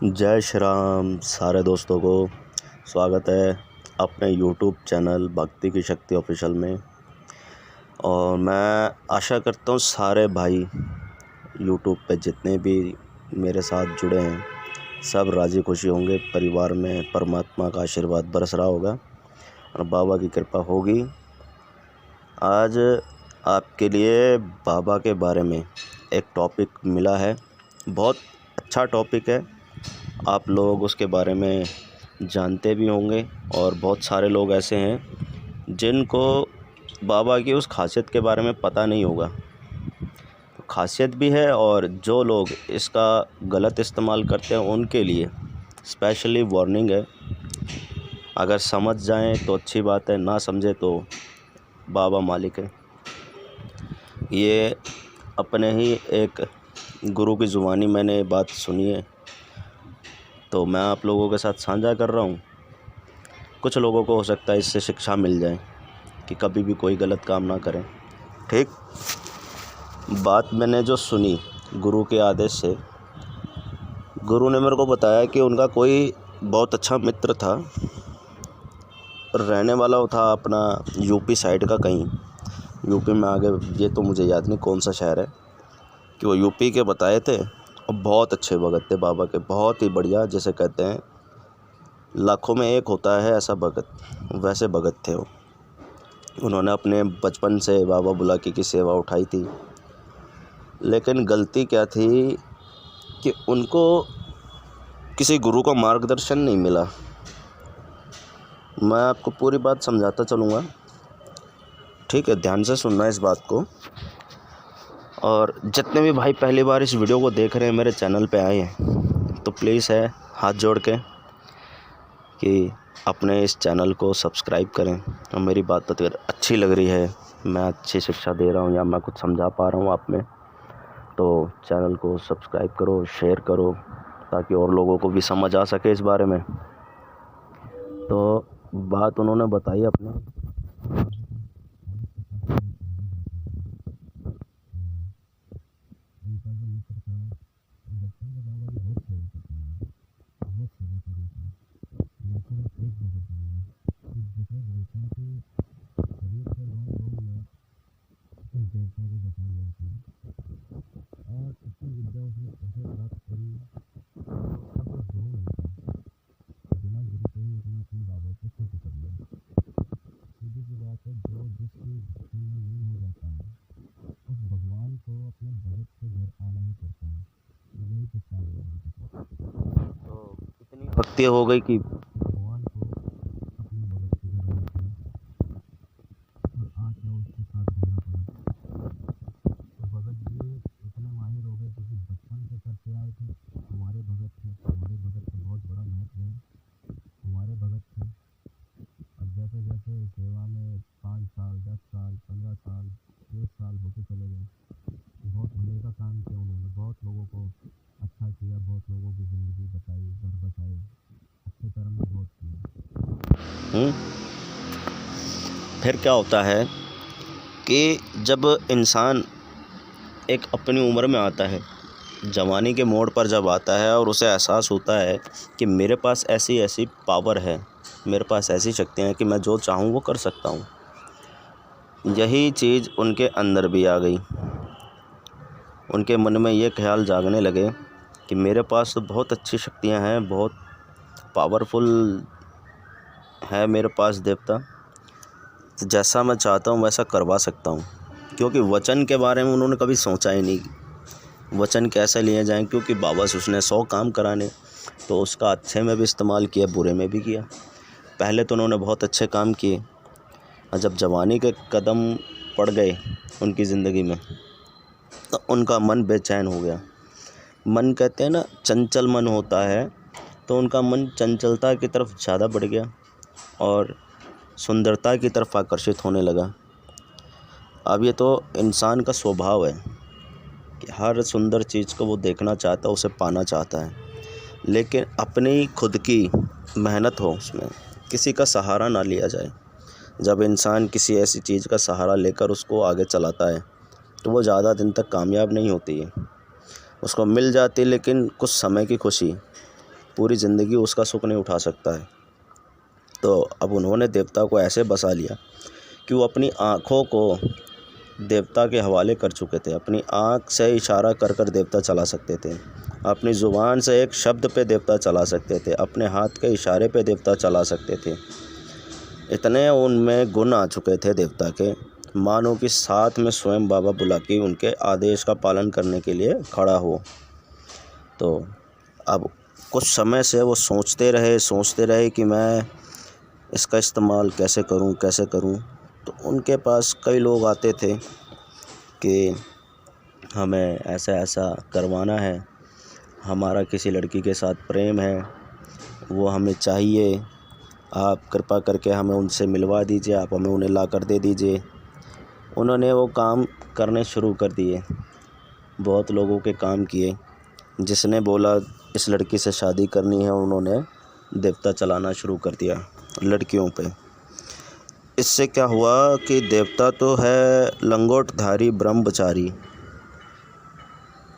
जय श्री राम सारे दोस्तों को स्वागत है अपने यूट्यूब चैनल भक्ति की शक्ति ऑफिशियल में। और मैं आशा करता हूँ सारे भाई यूट्यूब पे जितने भी मेरे साथ जुड़े हैं सब राज़ी खुशी होंगे। परिवार में परमात्मा का आशीर्वाद बरस रहा होगा और बाबा की कृपा होगी। आज आपके लिए बाबा के बारे में एक टॉपिक मिला है, बहुत अच्छा टॉपिक है। आप लोग उसके बारे में जानते भी होंगे और बहुत सारे लोग ऐसे हैं जिनको बाबा की उस खासियत के बारे में पता नहीं होगा। तो खासियत भी है और जो लोग इसका गलत इस्तेमाल करते हैं उनके लिए स्पेशली वार्निंग है। अगर समझ जाएं तो अच्छी बात है, ना समझे तो बाबा मालिक है। ये अपने ही एक गुरु की ज़ुबानी मैंने बात सुनी है तो मैं आप लोगों के साथ साझा कर रहा हूँ। कुछ लोगों को हो सकता है इससे शिक्षा मिल जाए कि कभी भी कोई गलत काम ना करें। ठीक बात मैंने जो सुनी गुरु के आदेश से, गुरु ने मेरे को बताया कि उनका कोई बहुत अच्छा मित्र था, रहने वाला था अपना यूपी साइड का, कहीं यूपी में आगे ये तो मुझे याद नहीं कौन सा शहर है, कि वो यूपी के बताए थे और बहुत अच्छे भगत थे बाबा के, बहुत ही बढ़िया। जैसे कहते हैं लाखों में एक होता है ऐसा भगत, वैसे भगत थे वो। उन्होंने अपने बचपन से बाबा बुलाकी की सेवा उठाई थी, लेकिन गलती क्या थी कि उनको किसी गुरु का मार्गदर्शन नहीं मिला। मैं आपको पूरी बात समझाता चलूँगा, ठीक है? ध्यान से सुनना इस बात को। और जितने भी भाई पहली बार इस वीडियो को देख रहे हैं, मेरे चैनल पे आए हैं, तो प्लीज़ है हाथ जोड़ के कि अपने इस चैनल को सब्सक्राइब करें। और मेरी बात अगर अच्छी लग रही है, मैं अच्छी शिक्षा दे रहा हूँ या मैं कुछ समझा पा रहा हूँ आप में, तो चैनल को सब्सक्राइब करो, शेयर करो, ताकि और लोगों को भी समझ आ सके इस बारे में। तो बात उन्होंने बताई अपने भक्ति हो गई कि भगवान को अपने भगत के घर आना पड़ा और आज मैं उसके साथ रहना पड़ा। तो भगत जी इतने माहिर हो गए क्योंकि बचपन से करते आए थे। हमारे भगत थे, हमारे भगत का बहुत बड़ा महत्व है। हमारे भगत थे और जैसे जैसे सेवा में 5 साल, 10 साल, 15 साल, 1 साल होते चले गए। बहुत भले का काम किया उन्होंने, बहुत लोगों को अच्छा किया, बहुत लोगों की ज़िंदगी बचाई, घर बचाए, अच्छे कर्म में बहुत किया। फिर क्या होता है कि जब इंसान एक अपनी उम्र में आता है, जवानी के मोड़ पर जब आता है और उसे एहसास होता है कि मेरे पास ऐसी ऐसी पावर है, मेरे पास ऐसी शक्तियाँ हैं कि मैं जो चाहूँ वो कर सकता हूँ, यही चीज़ उनके अंदर भी आ गई। उनके मन में ये ख्याल जागने लगे कि मेरे पास तो बहुत अच्छी शक्तियाँ हैं, बहुत पावरफुल है मेरे पास देवता, तो जैसा मैं चाहता हूँ वैसा करवा सकता हूँ। क्योंकि वचन के बारे में उन्होंने कभी सोचा ही नहीं, वचन कैसे लिए जाएं, क्योंकि बाबा से उसने 100 काम कराने, तो उसका अच्छे में भी इस्तेमाल किया, बुरे में भी किया। पहले तो उन्होंने बहुत अच्छे काम किए और जब जवानी के कदम पड़ गए उनकी ज़िंदगी में तो उनका मन बेचैन हो गया। मन कहते हैं ना, चंचल मन होता है, तो उनका मन चंचलता की तरफ ज़्यादा बढ़ गया और सुंदरता की तरफ आकर्षित होने लगा। अब ये तो इंसान का स्वभाव है कि हर सुंदर चीज़ को वो देखना चाहता है, उसे पाना चाहता है, लेकिन अपनी खुद की मेहनत हो, उसमें किसी का सहारा ना लिया जाए। जब इंसान किसी ऐसी चीज़ का सहारा लेकर उसको आगे चलाता है तो वो ज़्यादा दिन तक कामयाब नहीं होती है। उसको मिल जाती लेकिन कुछ समय की खुशी, पूरी ज़िंदगी उसका सुख नहीं उठा सकता है। तो अब उन्होंने देवता को ऐसे बसा लिया कि वो अपनी आँखों को देवता के हवाले कर चुके थे। अपनी आँख से इशारा कर कर देवता चला सकते थे, अपनी ज़ुबान से एक शब्द पे देवता चला सकते थे, अपने हाथ के इशारे पे देवता चला सकते थे। इतने उनमें गुण आ चुके थे देवता के, मानो कि साथ में स्वयं बाबा बुला के उनके आदेश का पालन करने के लिए खड़ा हो। तो अब कुछ समय से वो सोचते रहे कि मैं इसका इस्तेमाल कैसे करूं। तो उनके पास कई लोग आते थे कि हमें ऐसा ऐसा करवाना है, हमारा किसी लड़की के साथ प्रेम है, वो हमें चाहिए, आप कृपा करके हमें उनसे मिलवा दीजिए, आप हमें उन्हें ला कर दे दीजिए। उन्होंने वो काम करने शुरू कर दिए, बहुत लोगों के काम किए। जिसने बोला इस लड़की से शादी करनी है, उन्होंने देवता चलाना शुरू कर दिया लड़कियों पे। इससे क्या हुआ कि देवता तो है लंगोटधारी ब्रह्मचारी,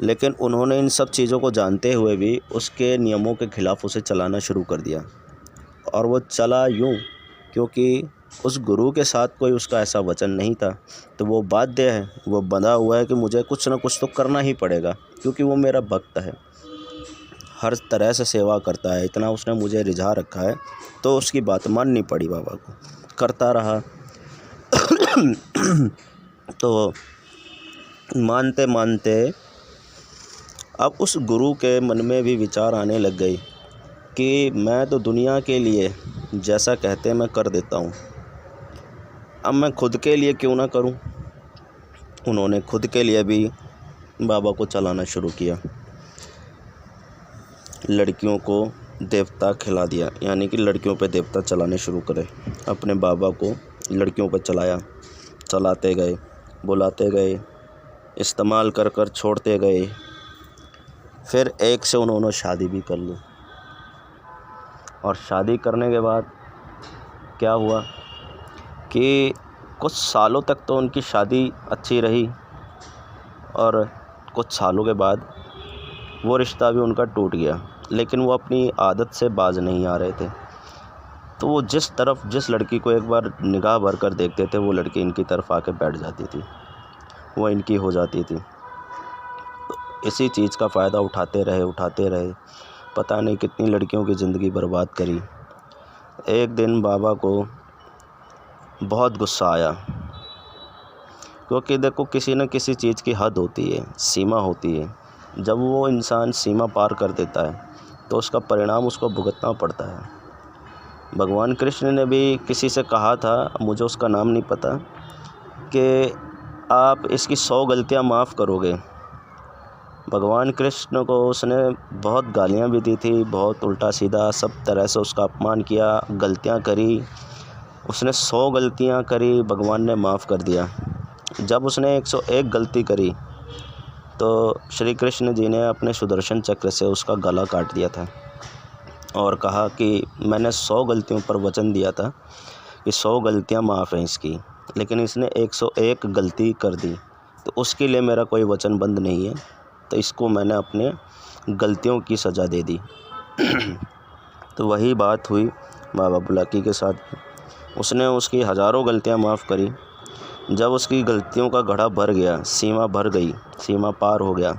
लेकिन उन्होंने इन सब चीज़ों को जानते हुए भी उसके नियमों के ख़िलाफ़ उसे चलाना शुरू कर दिया। और वो चला यूँ क्योंकि उस गुरु के साथ कोई उसका ऐसा वचन नहीं था, तो वो बाध्य है, वो बंधा हुआ है कि मुझे कुछ ना कुछ तो करना ही पड़ेगा, क्योंकि वो मेरा भक्त है, हर तरह से सेवा करता है, इतना उसने मुझे रिझा रखा है। तो उसकी बात माननी पड़ी बाबा को, करता रहा। तो मानते मानते अब उस गुरु के मन में भी विचार आने लग गई कि मैं तो दुनिया के लिए जैसा कहते मैं कर देता हूँ, अब मैं खुद के लिए क्यों ना करूँ। उन्होंने खुद के लिए भी बाबा को चलाना शुरू किया, लड़कियों को देवता खिला दिया, यानी कि लड़कियों पे देवता चलाने शुरू करे। अपने बाबा को लड़कियों पे चलाया, चलाते गए, बुलाते गए, इस्तेमाल कर कर छोड़ते गए। फिर एक से उन्होंने शादी भी कर ली। और शादी करने के बाद क्या हुआ कि कुछ सालों तक तो उनकी शादी अच्छी रही, और कुछ सालों के बाद वो रिश्ता भी उनका टूट गया। लेकिन वो अपनी आदत से बाज नहीं आ रहे थे। तो वो जिस लड़की को एक बार निगाह भर कर देखते थे, वो लड़की इनकी तरफ आके बैठ जाती थी, वो इनकी हो जाती थी। तो इसी चीज़ का फ़ायदा उठाते रहे, पता नहीं कितनी लड़कियों की ज़िंदगी बर्बाद करी। एक दिन बाबा को बहुत गुस्सा आया, क्योंकि देखो किसी न किसी चीज़ की हद होती है, सीमा होती है। जब वो इंसान सीमा पार कर देता है तो उसका परिणाम उसको भुगतना पड़ता है। भगवान कृष्ण ने भी किसी से कहा था, मुझे उसका नाम नहीं पता, कि आप इसकी 100 गलतियाँ माफ़ करोगे। भगवान कृष्ण को उसने बहुत गालियाँ भी दी थी, बहुत उल्टा सीधा सब तरह से उसका अपमान किया, गलतियाँ करी। उसने 100 गलतियाँ करी, भगवान ने माफ़ कर दिया। जब उसने 101 गलती करी तो श्री कृष्ण जी ने अपने सुदर्शन चक्र से उसका गला काट दिया था और कहा कि मैंने 100 गलतियों पर वचन दिया था कि 100 गलतियाँ माफ़ हैं इसकी, लेकिन इसने 101 गलती कर दी, तो उसके लिए मेरा कोई वचन बंद नहीं है, तो इसको मैंने अपने गलतियों की सज़ा दे दी। तो वही बात हुई बाबा बुलाकी के साथ। उसने उसकी हज़ारों गलतियाँ माफ़ करी। जब उसकी गलतियों का घड़ा भर गया, सीमा भर गई, सीमा पार हो गया,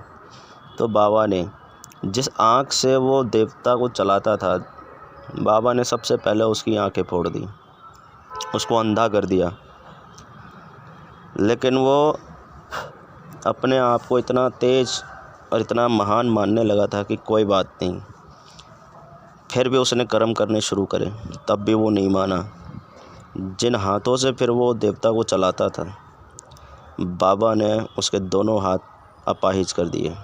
तो बाबा ने जिस आँख से वो देवता को चलाता था, बाबा ने सबसे पहले उसकी आँखें फोड़ दी, उसको अंधा कर दिया। लेकिन वो अपने आप को इतना तेज और इतना महान मानने लगा था कि कोई बात नहीं। फिर भी उसने कर्म करने शुरू करे, तब भी वो नहीं माना। जिन हाथों से फिर वो देवता को चलाता था, बाबा ने उसके दोनों हाथ अपाहिज कर दिए।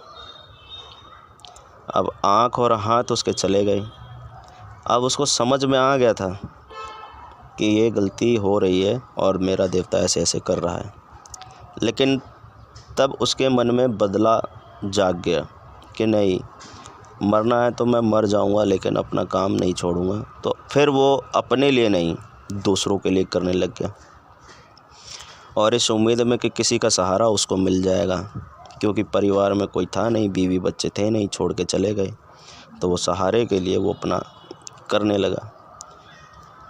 अब आँख और हाथ उसके चले गए। अब उसको समझ में आ गया था कि ये गलती हो रही है और मेरा देवता ऐसे ऐसे कर रहा है। लेकिन तब उसके मन में बदला जाग गया कि नहीं, मरना है तो मैं मर जाऊंगा, लेकिन अपना काम नहीं छोड़ूंगा। तो फिर वो अपने लिए नहीं, दूसरों के लिए करने लग गया, और इस उम्मीद में कि किसी का सहारा उसको मिल जाएगा, क्योंकि परिवार में कोई था नहीं, बीवी बच्चे थे नहीं, छोड़ के चले गए। तो वो सहारे के लिए वो अपना करने लगा।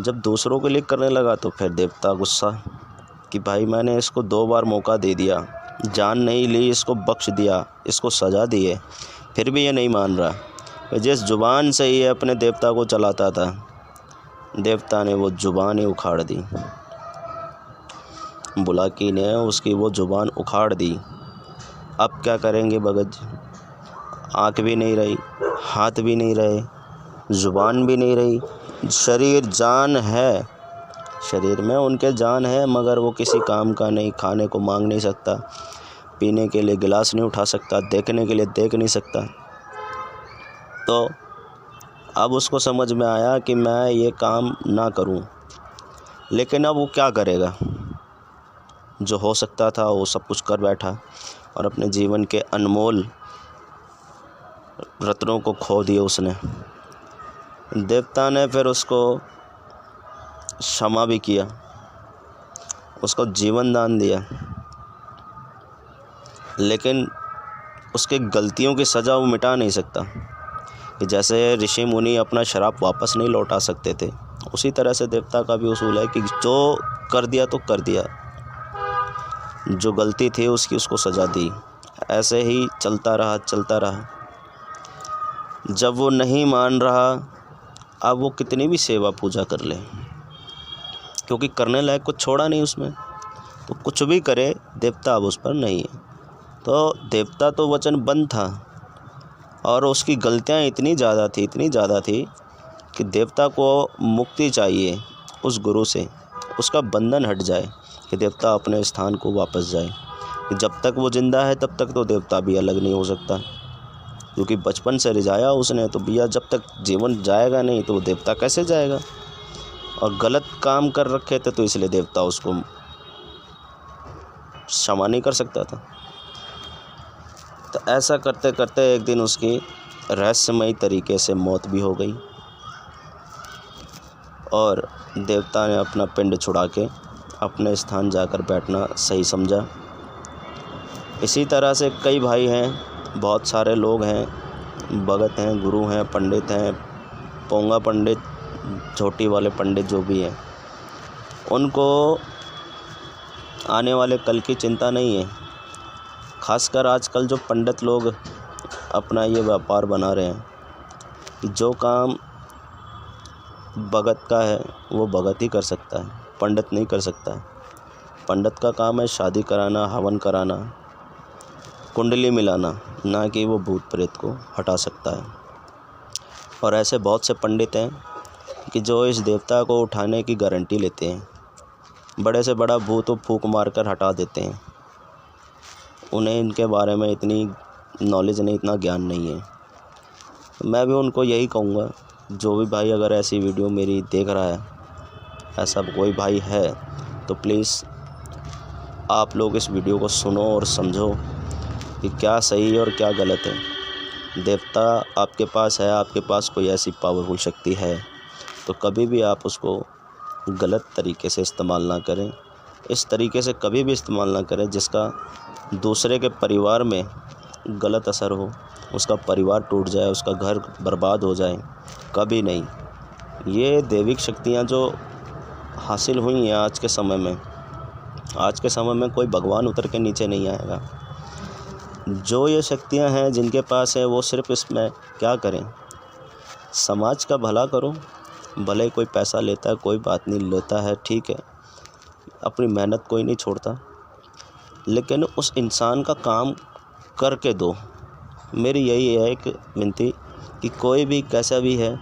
जब दूसरों के लिए करने लगा तो फिर देवता गुस्सा कि भाई मैंने इसको 2 बार मौका दे दिया, जान नहीं ली, इसको बख्श दिया, इसको सज़ा दी है, फिर भी ये नहीं मान रहा। जिस ज़ुबान से ये अपने देवता को चलाता था, देवता ने वो ज़ुबान ही उखाड़ दी। बुलाकी ने उसकी वो ज़ुबान उखाड़ दी। अब क्या करेंगे भगत जी? आँख भी नहीं रही, हाथ भी नहीं रहे, ज़ुबान भी नहीं रही, शरीर जान है, शरीर में उनके जान है मगर वो किसी काम का नहीं, खाने को मांग नहीं सकता, पीने के लिए गिलास नहीं उठा सकता, देखने के लिए देख नहीं सकता। तो अब उसको समझ में आया कि मैं ये काम ना करूं, लेकिन अब वो क्या करेगा? जो हो सकता था वो सब कुछ कर बैठा और अपने जीवन के अनमोल रत्नों को खो दिए उसने। देवता ने फिर उसको क्षमा भी किया, उसको जीवन दान दिया, लेकिन उसके गलतियों की सज़ा वो मिटा नहीं सकता। कि जैसे ऋषि मुनि अपना श्राप वापस नहीं लौटा सकते थे, उसी तरह से देवता का भी उसूल है कि जो कर दिया तो कर दिया, जो गलती थी उसकी उसको सज़ा दी। ऐसे ही चलता रहा। जब वो नहीं मान रहा, अब वो कितनी भी सेवा पूजा कर ले, क्योंकि करने लायक कुछ छोड़ा नहीं उसमें, तो कुछ भी करे देवता अब उस पर नहीं है। तो देवता तो वचनबद्ध था और उसकी गलतियाँ इतनी ज़्यादा थी कि देवता को मुक्ति चाहिए उस गुरु से, उसका बंधन हट जाए कि देवता अपने स्थान को वापस जाए। जब तक वो ज़िंदा है तब तक तो देवता भी अलग नहीं हो सकता, क्योंकि बचपन से रिझाया उसने। तो भैया जब तक जीवन जाएगा नहीं तो वो देवता कैसे जाएगा? और गलत काम कर रखे थे तो इसलिए देवता उसको क्षमा नहीं कर सकता था। तो ऐसा करते करते एक दिन उसकी रहस्यमयी तरीके से मौत भी हो गई और देवता ने अपना पिंड छुड़ा के अपने स्थान जाकर बैठना सही समझा। इसी तरह से कई भाई हैं, बहुत सारे लोग हैं, भगत हैं, गुरु हैं, पंडित हैं, पोंगा पंडित, छोटी वाले पंडित जो भी हैं, उनको आने वाले कल की चिंता नहीं है। खासकर आजकल जो पंडित लोग अपना ये व्यापार बना रहे हैं, जो काम भगत का है वो भगत ही कर सकता है, पंडित नहीं कर सकता है। पंडित का काम है शादी कराना, हवन कराना, कुंडली मिलाना, ना कि वो भूत प्रेत को हटा सकता है। और ऐसे बहुत से पंडित हैं कि जो इस देवता को उठाने की गारंटी लेते हैं, बड़े से बड़ा भूत फूंक मारकर हटा देते हैं। उन्हें इनके बारे में इतनी नॉलेज नहीं, इतना ज्ञान नहीं है। मैं भी उनको यही कहूँगा, जो भी भाई अगर ऐसी वीडियो मेरी देख रहा है, ऐसा कोई भाई है तो प्लीज़ आप लोग इस वीडियो को सुनो और समझो कि क्या सही और क्या गलत है। देवता आपके पास है, आपके पास कोई ऐसी पावरफुल शक्ति है तो कभी भी आप उसको गलत तरीके से इस्तेमाल ना करें। इस तरीके से कभी भी इस्तेमाल ना करें जिसका दूसरे के परिवार में गलत असर हो, उसका परिवार टूट जाए, उसका घर बर्बाद हो जाए, कभी नहीं। ये दैविक शक्तियाँ जो हासिल हुई हैं आज के समय में कोई भगवान उतर के नीचे नहीं आएगा। जो ये शक्तियाँ हैं जिनके पास है वो सिर्फ इसमें क्या करें, समाज का भला करो। भले कोई पैसा लेता है, कोई बात नहीं, लेता है ठीक है, अपनी मेहनत कोई नहीं छोड़ता, लेकिन उस इंसान का काम करके दो। मेरी यही है एक विनती कि कोई भी कैसा भी है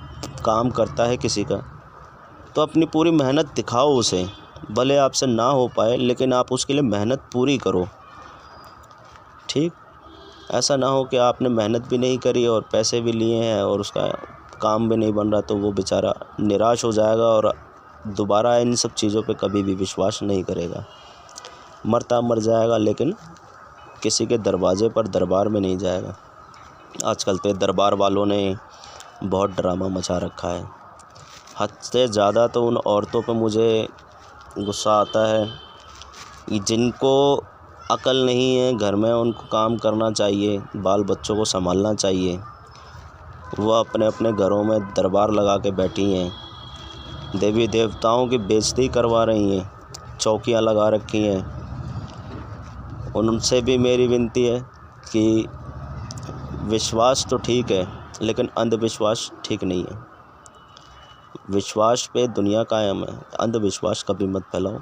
काम करता है किसी का, तो अपनी पूरी मेहनत दिखाओ उसे। भले आपसे ना हो पाए लेकिन आप उसके लिए मेहनत पूरी करो, ठीक। ऐसा ना हो कि आपने मेहनत भी नहीं करी और पैसे भी लिए हैं और उसका काम भी नहीं बन रहा, तो वो बेचारा निराश हो जाएगा और दोबारा इन सब चीज़ों पे कभी भी विश्वास नहीं करेगा। मरता मर जाएगा लेकिन किसी के दरबार में नहीं जाएगा। आजकल तो दरबार वालों ने बहुत ड्रामा मचा रखा है। हद से ज़्यादा तो उन औरतों पे मुझे गुस्सा आता है कि जिनको अकल नहीं है घर में, उनको काम करना चाहिए, बाल बच्चों को संभालना चाहिए, वो अपने अपने घरों में दरबार लगा के बैठी हैं, देवी देवताओं की बेइज्जती करवा रही हैं, चौकियां लगा रखी हैं। उनसे भी मेरी विनती है कि विश्वास तो ठीक है, लेकिन अंधविश्वास ठीक नहीं है। विश्वास पे दुनिया कायम है, अंधविश्वास कभी मत फैलाओ।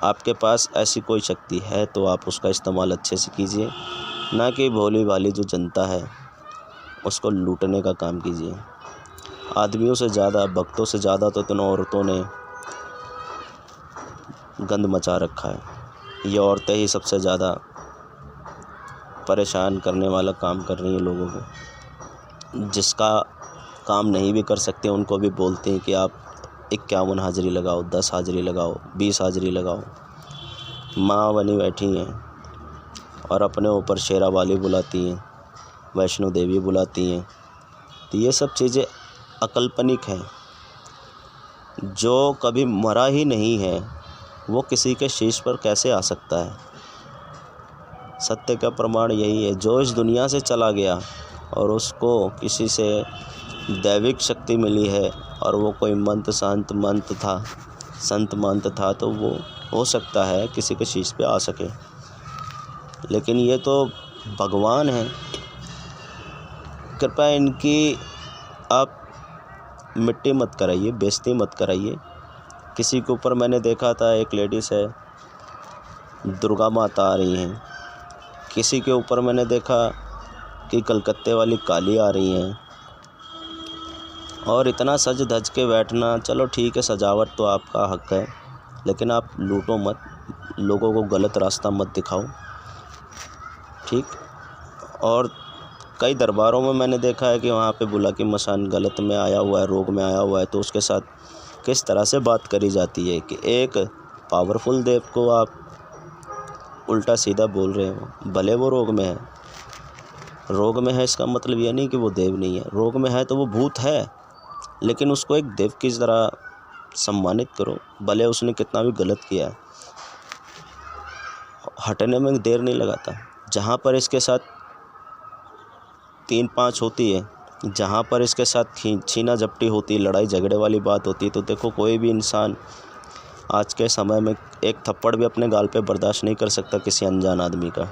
आपके पास ऐसी कोई शक्ति है तो आप उसका इस्तेमाल अच्छे से कीजिए, ना कि भोली भाली जो जनता है उसको लूटने का काम कीजिए। आदमियों से ज़्यादा, भक्तों से ज़्यादा तो इन औरतों ने गंद मचा रखा है। ये औरतें ही सबसे ज़्यादा परेशान करने वाला काम कर रही हैं लोगों को। जिसका काम नहीं भी कर सकते उनको भी बोलते हैं कि आप 51 हाज़िरी लगाओ, 10 हाज़िरी लगाओ, 20 हाज़िरी लगाओ। माँ बनी बैठी हैं और अपने ऊपर शेरा वाली बुलाती हैं, वैष्णो देवी बुलाती हैं। तो ये सब चीज़ें अकल्पनिक हैं। जो कभी मरा ही नहीं है वो किसी के शीश पर कैसे आ सकता है? सत्य का प्रमाण यही है, जो इस दुनिया से चला गया और उसको किसी से दैविक शक्ति मिली है और वो कोई संत मंत था तो वो हो सकता है किसी के शीश पे आ सके। लेकिन ये तो भगवान हैं, कृपया इनकी आप मिट्टी मत कराइए, बेइज्जती मत कराइए। किसी के ऊपर मैंने देखा था, एक लेडीज़ है, दुर्गा माता आ रही हैं। किसी के ऊपर मैंने देखा कि कलकत्ते वाली काली आ रही हैं। और इतना सज धज के बैठना, चलो ठीक है, सजावट तो आपका हक है, लेकिन आप लूटो मत, लोगों को गलत रास्ता मत दिखाओ, ठीक। और कई दरबारों में मैंने देखा है कि वहाँ पे बुला की मसान गलत में आया हुआ है, रोग में आया हुआ है, तो उसके साथ किस तरह से बात करी जाती है कि एक पावरफुल देव को आप उल्टा सीधा बोल रहे हो। भले वो रोग में है, रोग में है इसका मतलब ये नहीं कि वो देव नहीं है। रोग में है तो वो भूत है, लेकिन उसको एक देव की तरह सम्मानित करो, भले उसने कितना भी गलत किया है। हटने में देर नहीं लगाता। जहाँ पर इसके साथ 3-5 होती है, जहाँ पर इसके साथ छीना झपटी होती है, लड़ाई झगड़े वाली बात होती है, तो देखो कोई भी इंसान आज के समय में एक थप्पड़ भी अपने गाल पे बर्दाश्त नहीं कर सकता किसी अनजान आदमी का।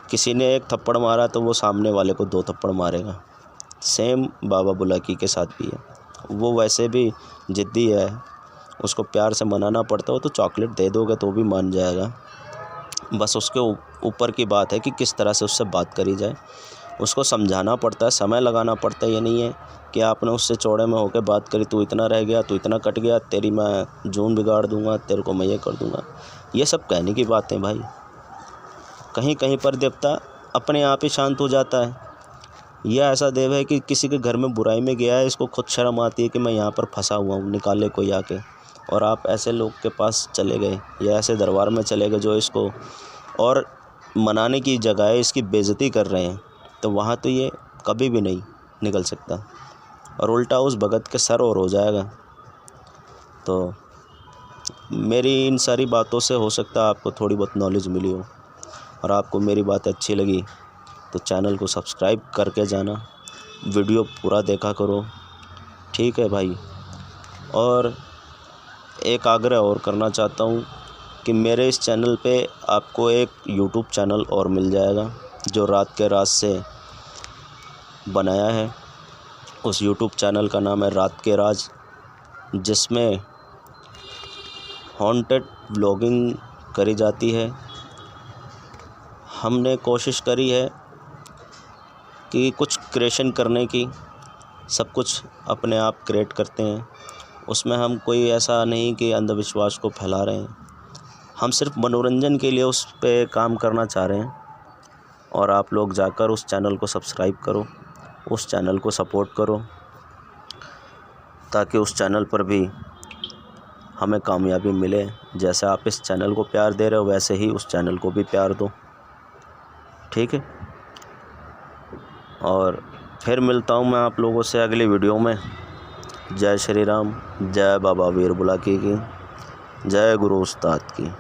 किसी ने एक थप्पड़ मारा तो वो सामने वाले को 2 थप्पड़ मारेगा। सेम बाबा बुलाकी के साथ भी है। वो वैसे भी ज़िद्दी है, उसको प्यार से मनाना पड़ता हो तो चॉकलेट दे दोगे तो भी मान जाएगा। बस उसके ऊपर की बात है कि किस तरह से उससे बात करी जाए। उसको समझाना पड़ता है, समय लगाना पड़ता है। ये नहीं है कि आपने उससे चौड़े में होकर बात करी, तू इतना रह गया, तू इतना कट गया, तेरी मैं जून बिगाड़ दूंगा, तेरे को मैं ये कर दूंगा। ये सब कहने की बातें भाई। कहीं कहीं पर देवता अपने आप ही शांत हो जाता है। यह ऐसा देव है कि किसी के घर में बुराई में गया है, इसको खुद शर्म आती है कि मैं यहाँ पर फंसा हुआ हूँ, निकाले कोई आके। और आप ऐसे लोग के पास चले गए या ऐसे दरबार में चले गए जो इसको और मनाने की जगह इसकी बेइज्जती कर रहे हैं, तो वहाँ तो ये कभी भी नहीं निकल सकता और उल्टा उस भगत के सर और हो जाएगा। तो मेरी इन सारी बातों से हो सकता है आपको थोड़ी बहुत नॉलेज मिली हो, और आपको मेरी बात अच्छी लगी तो चैनल को सब्सक्राइब करके जाना, वीडियो पूरा देखा करो, ठीक है भाई। और एक आग्रह और करना चाहता हूँ कि मेरे इस चैनल पे आपको एक यूट्यूब चैनल और मिल जाएगा जो रात के राज से बनाया है। उस यूट्यूब चैनल का नाम है रात के राज, जिसमें हॉन्टेड व्लॉगिंग करी जाती है। हमने कोशिश करी है कि कुछ क्रिएशन करने की, सब कुछ अपने आप क्रिएट करते हैं। उसमें हम कोई ऐसा नहीं कि अंधविश्वास को फैला रहे हैं, हम सिर्फ मनोरंजन के लिए उस पे काम करना चाह रहे हैं। और आप लोग जाकर उस चैनल को सब्सक्राइब करो, उस चैनल को सपोर्ट करो, ताकि उस चैनल पर भी हमें कामयाबी मिले। जैसे आप इस चैनल को प्यार दे रहे हो वैसे ही उस चैनल को भी प्यार दो, ठीक है। और फिर मिलता हूँ मैं आप लोगों से अगली वीडियो में। जय श्री राम, जय बाबा वीर बुलाकी की, जय गुरु उस्ताद की।